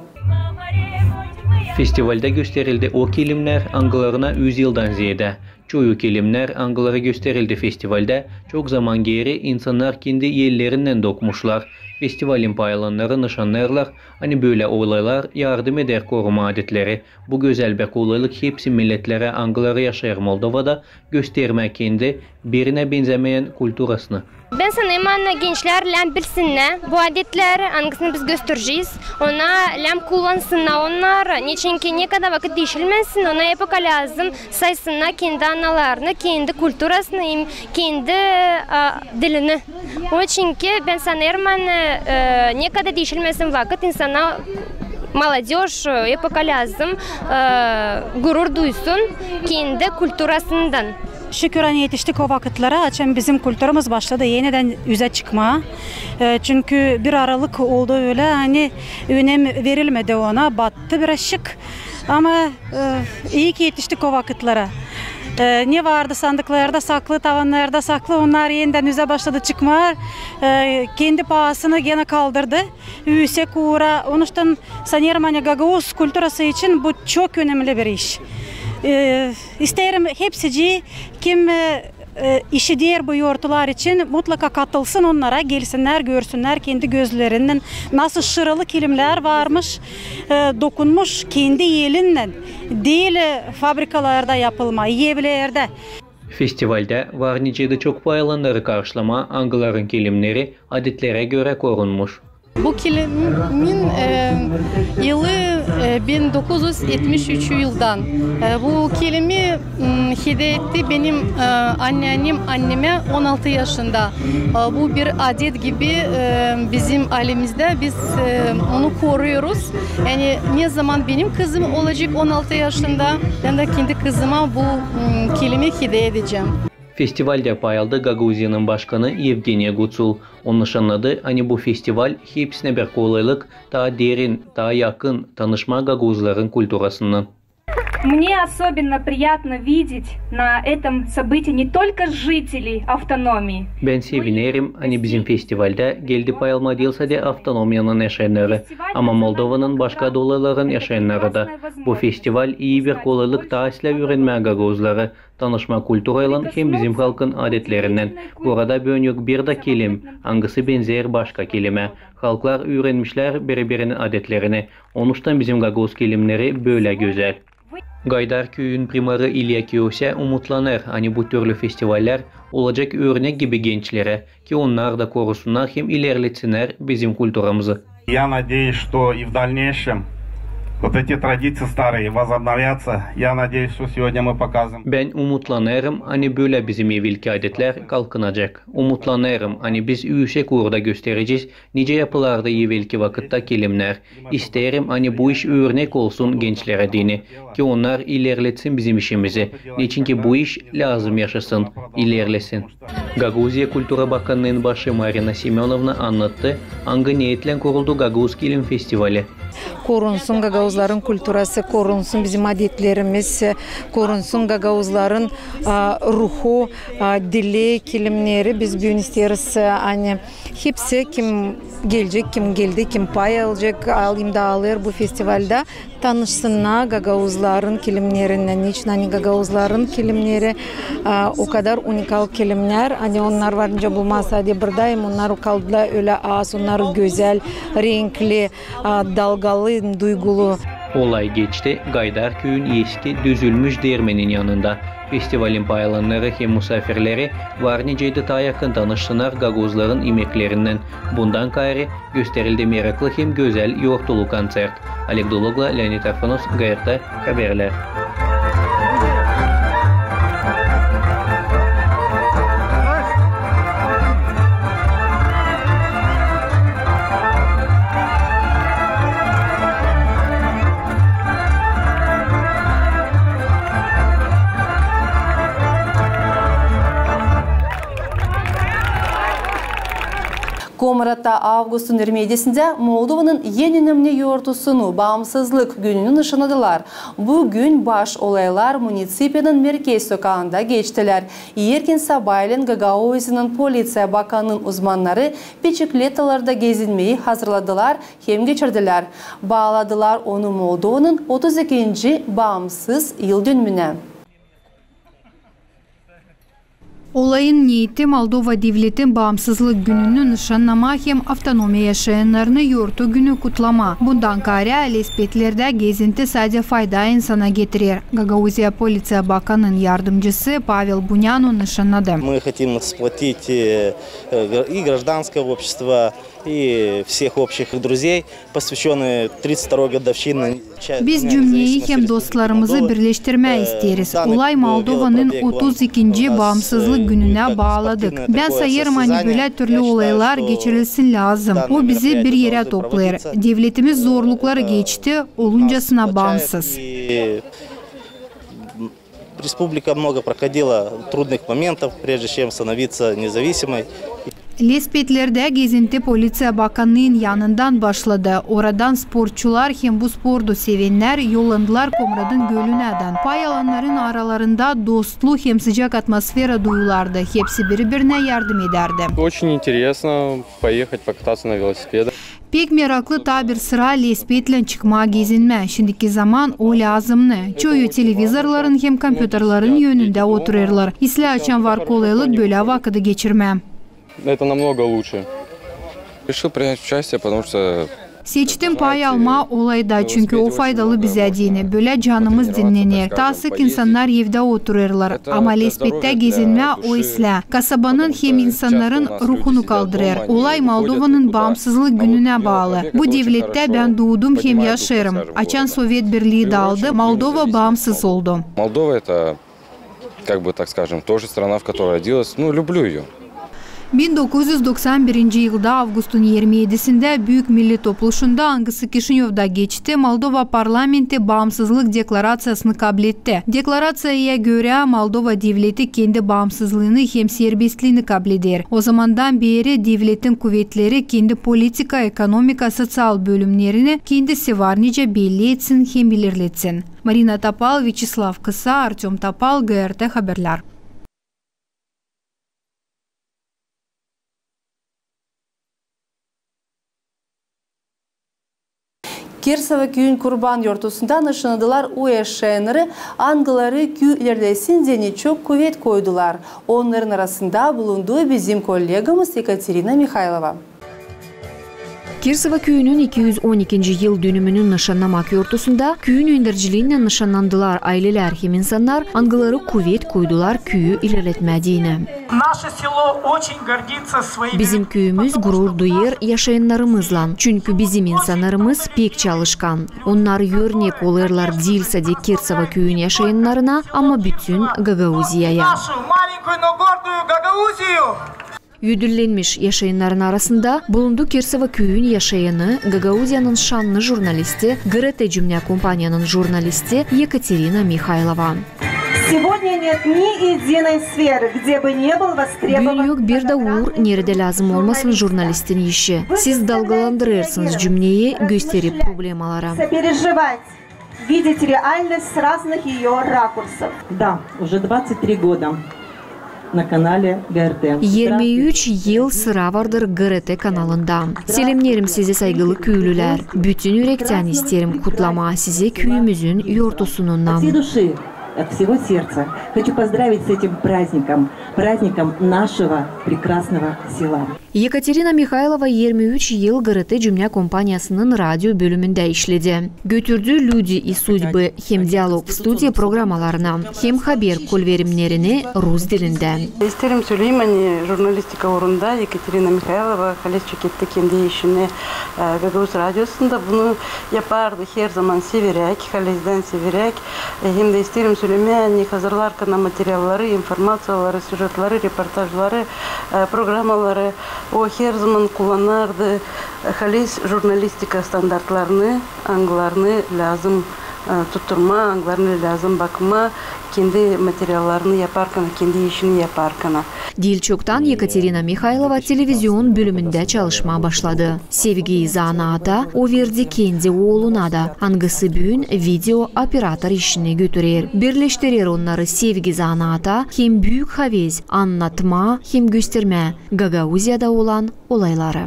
Festivalde gösterildi o kilimler angılarına 100 yıldan ziyade. Çoğu kilimler angıları gösterildi festivalde. Çok zaman geri insanlar kendi yerlerinden dokmuşlar. Festivalin paylanları nişanlarlar. Hani böyle olaylar yardım eder koruma adetleri. Bu güzel bir kolaylık hepsi milletlere angıları yaşayır Moldova'da göstermek kendi birine benzemeyen kültürasını. Ben sanırım gençler lem bilsinler. Bu adetler hangisini biz göstereceğiz. Ona lem kullansınlar onlar. Niçin ne kadar vakit değişilmesin. Ona epoka lazım. Saysınlar kendi analarını, kendi kültürasını, kendi dilini. O için ki ben sanırım ne kadar değişilmesin vakit insana молодежь, epoka lazım. Gurur duysun kendi kültürasından. Şükür hani yetiştik o vakitlere. Açın bizim kültürümüz başladı yeniden yüze çıkmaya. Çünkü bir aralık oldu öyle hani önem verilmedi ona. Battı biraz şık. Ama iyi ki yetiştik o vakitlere. Ne vardı sandıklarda saklı, tavanlarda saklı. Onlar yeniden yüze başladı çıkmaya. Kendi pahasını gene kaldırdı. Yüksek uğra. Onun için sanırım hani Gagauz kültürası için bu çok önemli bir iş. İsterim hepsi kim işi diğer bu yortular için mutlaka katılsın onlara gelsinler görsünler kendi gözlerinden nasıl şıralı kilimler varmış dokunmuş kendi elinden değil fabrikalarda yapılma evlerde. Festivalde var nicede çok paylanları karşılama angıların kilimleri adetlere göre korunmuş. Bu kilimin yılı 1973 yıldan. Bu kelime hediye etti benim anneannem anneme 16 yaşında. Bu bir adet gibi bizim ailemizde biz onu koruyoruz. Yani ne zaman benim kızım olacak 16 yaşında ben de kendi kızıma bu kelime hediye edeceğim. Festivalde payaldı Gagauziya'nın başkanı Evgeniya Gutsul. Onun nişanladı, hani bu festival hepsine bir kolaylık, daha derin, daha yakın tanışma Gagauzların kulturasından. Мне особенно приятно видеть на этом событии не только жителей автономии. Ben sevinirim, hani bizim festivalde geldi payalma değilse de avtonomiyanın yaşayanları, ama Moldova'nın başka dolayların yaşayanları da. Bu festival iyi bir kolaylık tahsile öğrenmeye Gagauzları, tanışma kültürüyle hem bizim halkın adetlerinden. Burada bölünük bir de kelim, hangisi benzer başka kelime. Halklar öğrenmişler birbirinin adetlerini. Onuştan bizim Gagauz kelimleri böyle güzel. Gaydar köyün primarı İlya Kiyose umutlanır, hani bu türlü festivaller olacak örnek gibi gençlere ki onlar da korusunlar hem ilerletsinler bizim kültürümüzü. Я надеюсь, что и в дальнейшем вот эти традиции старые возобновятся. Я надеюсь, что сегодня мы покажем. Ben umutlanırım, hani böyle bizim evvelki adetler kalkınacak. Umutlanırım, hani biz yüksek orada göstereceğiz nice yapılarda evvelki vakitte kelimler. İsterim, hani bu iş örnek olsun gençlere dini ki onlar ilerletsin bizim işimizi. Niçin ki bu iş lazım yaşasın, ilerlesin. Gagauziya Kültüra Bakanlığı'nın başı Marina Semyonovna anlattı, hangi niyetle kuruldu Gagauz Kelim Festivali. Korunsun Gagauzların kültürası, korunsun bizim adetlerimiz, korunsun Gagauzların ruhu, dili, kelimleri biz bugün isteriz. Hani hepsi kim gelecek, kim geldi, kim pay alacak, imza alır bu festivalde tanışsınlar Gagauzların kelimlerinden. Niçin hani Gagauzların kelimleri o kadar unikal kelimler. Hani onlar varınca bu masada buradayım. Onlar kaldılar öyle az, onlar güzel, renkli, dalgalı, duygulu. Olay geçti. Gaydar köyün eski düzülmüş değirmenin yanında. Festivalin paylanları hem misafirleri var niceydi daha yakın tanışsınlar Gagauzların emeklerinden. Bundan gayrı gösterildi meraklı hem güzel yortulu koncert. Oleg Dologla, Leonid Arfanov, GRT Haberler. Komrat'ta Avgust'un 27'sinde Moldova'nın en önemli yortusunu, bağımsızlık gününü nişanladılar. Bugün baş olaylar munisipiyanın merkez sokağında geçtiler. Erkin sabahleyin Gagauziya'nın Polisiya Bakanı'nın uzmanları biçikletalarda gezinmeyi hazırladılar, hem geçirdiler. Bağladılar onu Moldova'nın 32. bağımsız yıl dönümüne. Olayın niyeti Moldova devletin bağımsızlık gününü nişanlama hem avtonomiya yaşayanlarını yurtu günü kutlama. Bundan gayrı lespetlerde gezinti sadece fayda insana getirir. Gagauziya Polisiya Bakanı'nın yardımcısı Pavel Bunyan'ı nişanladı. Мы хотим сплотить и гражданское общество, и всех общих друзей, посвященные 32-й годовщине. Biz cümleyi hem dostlarımızı birleştirmeyi isteriz. Olay Moldova'nın 32. bağımsızlık gününe bağladık. Ben sayarım hani böyle türlü olaylar geçirilsin lazım. O bizi bir yere toplar. Devletimiz zorlukları geçti, oluncasına bağımsız. Республика много проходила трудных моментов, прежде чем становиться независимой. Lespetlerde gezinti Polisiya Bakanlığı'nın yanından başladı. Oradan sporçular hem bu spordu sevenler yollandılar Komrat'ın gölünden. Pay alanların aralarında dostluğu hem sıcak atmosfera duyulardı. Hepsi birbirine yardım ederdi. Очень интересно поехать покататься на велосипедах. Pek meraklı tabir sıra lespetle çıkma gezinme. Şimdiki zaman o lazımlı. Çoğu televizorların hem kompüterlerin yönünde otururlar. İsle açan var kolaylık böyle vakıtı geçirme. Это намного лучше. Решил принять участие, потому что Seçtim pay alma olayda çünkü o faydalı bize diyene. Böyle canımız dinlenir. Tasık insanlar evde otururlar. Ama Lespet'te gezinme o isle. Kasabanın hem insanların ruhunu kaldırır. Olay Moldova'nın bağımsızlık gününe bağlı. Bu devlette ben doğdum hem yaşarım. Açan Sovyet Birliği dağıldı. Moldova bağımsız oldu. Moldova это, как бы так скажем, тоже страна, в которой родилась. Ну, люблю ее. 1991 yılda Ağustos'un 27'sinde Büyük Millet Topluluğu'nda angısı Kişinyov'da geçti. Moldova parlamenti bağımsızlık deklarasyasını kabul etti. Deklarasyaya göre Moldova devleti kendi bağımsızlığını hem serbestliğini kabul eder. O zamandan beri devletin kuvvetleri kendi politika, ekonomika, sosyal bölümlerini kendisi varnice belli etsin hem belirletsin. Marina Tapal, Vyacheslav Kısa, Artyom Tapal, GRT Haberler. Kirsava köyün kurban yortusunda nişanladılar UEŞ'nleri, angıları köylerdesinde deni çok kuvvet koydular. Onların arasında bulunduğu bizim kolegamız Ekaterina Mikhailova. Kirsava köyünün 212. yıl dönümünün nişanlamak yortusunda köyün öndürücülüğüyle nişanlandılar aileler hem insanlar angıları kuvvet koydular köyü ilerletmediğine. Bizim köyümüz gurur duyar yaşayanlarımızla. Çünkü bizim insanlarımız pek çalışkan. Onlar örnek olurlar değilse de Kirsava köyün yaşayanlarına ama bütün Gagauziya'ya. Yüdüllenmiş yaşayanların arasında bulundu Kirsava köyün yaşayanı, Gagauziya'nın şanlı jurnalisti, GRT Cümle Kompanya'nın jurnalisti Ekaterina Mikhailova. Bugün yok bir de uğur nerede lazım olmasın jurnalistin işi. Siz dalgalandırırsınız cümleyi, gösterip problemalara. Видеть реальность с разных ее ракурсов. Да, уже 23 года. На канале ГРТ. 23 yıl sıra vardır GRT kanalında. Selamlarım size saygılı köylüler. Bütün yürekten isterim kutlama size köyümüzün yortusunundan. От всего сердца хочу поздравить с этим праздником, праздником нашего прекрасного села. Ekaterina Mikhailova 23 yıl GRT Cümle Kompanyası'nın radyo bölümünde işledi. Götürdü Люди и судьбы hem diyalog stüdyo programalarına hem haber kolverimlerini Rus dilinde. İsterim söyleyeyim hani jurnalistika uğrunda Ekaterina Mikhailova Halesçik etti kendi işini Gagauz Radyosu'nda bunu yapardı her zaman severek, Hales'den severek hem de isterim söylemeye hani hazırlarken materyalları, informasiyaları, süjetleri, reportajları, programaları o her zaman kullanırdı. Hales jurnalistika standartlarını, anglarını lazım tutturma, anglarını lazım bakma, kendi materyallarını yaparken, kendi işini yaparken. Değil çoktan Ekaterina Mikhailova televizyon bölümünde çalışmaya başladı. Sevgi zanaata o verdi kendi oğluna da. Angısı bugün video operatör işini götürür. Birleştirir onları sevgi zanaata hem büyük haviz, anlatma hem gösterme Gagauziya'da olan olayları.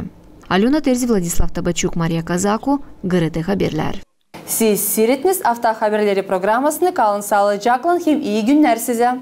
Alena Terzi, Vladislav Tabachuk, Maria Kazako, GRT Haberler. Siz seyrettiniz Hafta Haberleri programmasını. Kalın sağlıcakla hem iyi günler size.